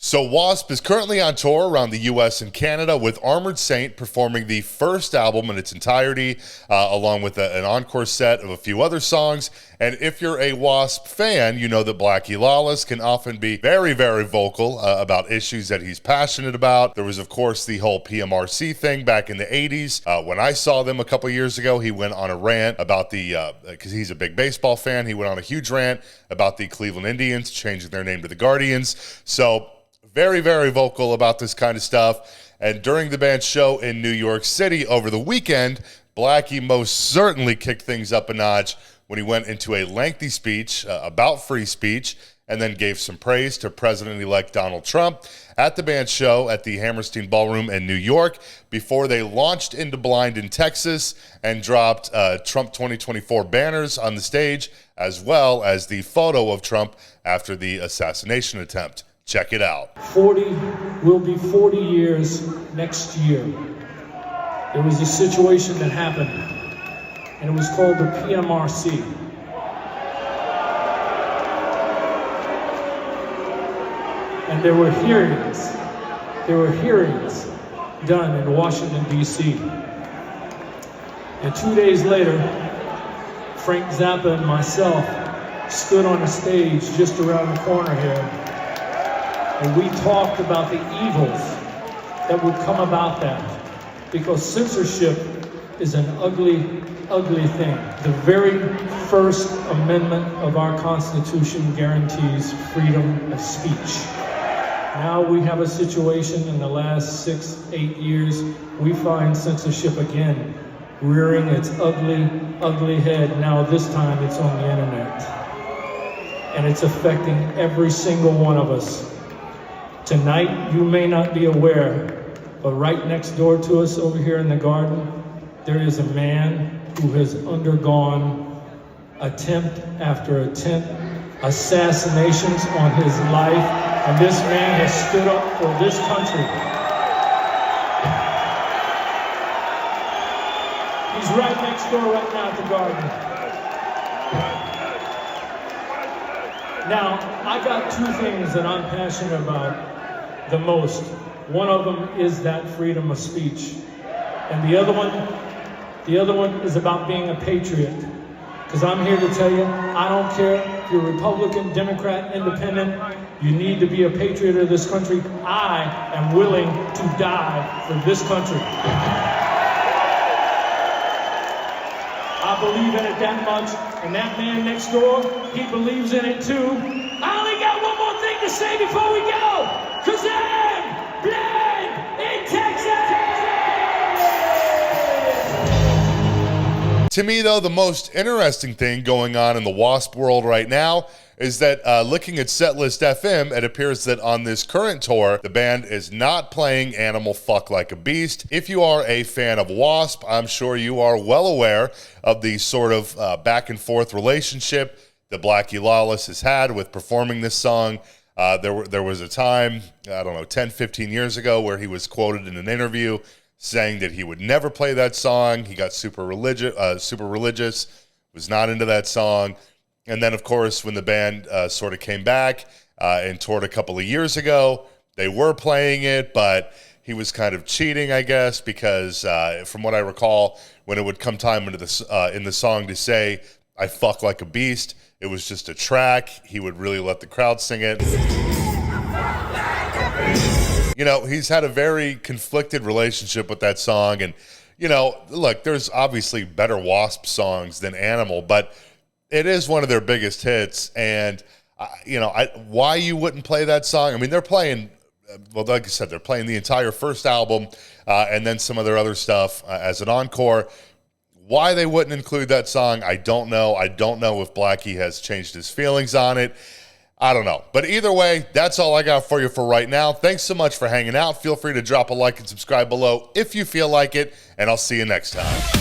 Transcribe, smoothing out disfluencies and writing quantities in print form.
So W.A.S.P is currently on tour around the U.S. and Canada with Armored Saint performing the first album in its entirety, along with an encore set of a few other songs. And if you're a W.A.S.P fan, you know that Blackie Lawless can often be very, very vocal about issues that he's passionate about. There was, of course, the whole PMRC thing back in the 80s. When I saw them a couple years ago, he went on a rant about because he's a big baseball fan, he went on a huge rant about the Cleveland Indians changing their name to the Guardians. So very, very vocal about this kind of stuff. And during the band's show in New York City over the weekend, Blackie most certainly kicked things up a notch when he went into a lengthy speech about free speech and then gave some praise to President-elect Donald Trump at the band's show at the Hammerstein Ballroom in New York before they launched into Blind in Texas and dropped Trump 2024 banners on the stage, as well as the photo of Trump after the assassination attempt. Check it out. Will be 40 years next year. There was a situation that happened, and it was called the PMRC. And there were hearings done in Washington, D.C. And 2 days later, Frank Zappa and myself stood on a stage just around the corner here, and we talked about the evils that would come about that, because censorship is an ugly, ugly thing. The very first amendment of our Constitution guarantees freedom of speech. Now we have a situation in the last 6-8 years, we find censorship again rearing its ugly, ugly head. Now this time it's on the internet. And it's affecting every single one of us. Tonight, you may not be aware, but right next door to us over here in the garden, there is a man who has undergone attempt after attempt, assassinations on his life, and this man has stood up for this country. He's right next door right now at the garden. Now, I got two things that I'm passionate about the most. One of them is that freedom of speech. And the other one is about being a patriot. Because I'm here to tell you, I don't care if you're Republican, Democrat, Independent, you need to be a patriot of this country. I am willing to die for this country. I believe in it that much, and that man next door, he believes in it too. I only got one more thing to say before we go. Cause I'm blind in Texas! To me, though, the most interesting thing going on in the W.A.S.P world right now is that looking at Setlist FM, it appears that on this current tour, the band is not playing Animal Fuck Like a Beast. If you are a fan of W.A.S.P, I'm sure you are well aware of the sort of back and forth relationship that Blackie Lawless has had with performing this song. There was a time, I don't know, 10, 15 years ago where he was quoted in an interview saying that he would never play that song. He got super religious, was not into that song. And then, of course, when the band sort of came back and toured a couple of years ago, they were playing it, but he was kind of cheating, I guess, because from what I recall, when it would come time into in the song to say, "I fuck like a beast," it was just a track. He would really let the crowd sing it. You know, he's had a very conflicted relationship with that song. And, you know, look, there's obviously better W.A.S.P songs than Animal, but it is one of their biggest hits. And, you know, why you wouldn't play that song? I mean, they're playing, well, like I said, they're playing the entire first album and then some of their other stuff as an encore. Why they wouldn't include that song, I don't know. I don't know if Blackie has changed his feelings on it. I don't know. But either way, that's all I got for you for right now. Thanks so much for hanging out. Feel free to drop a like and subscribe below if you feel like it, and I'll see you next time.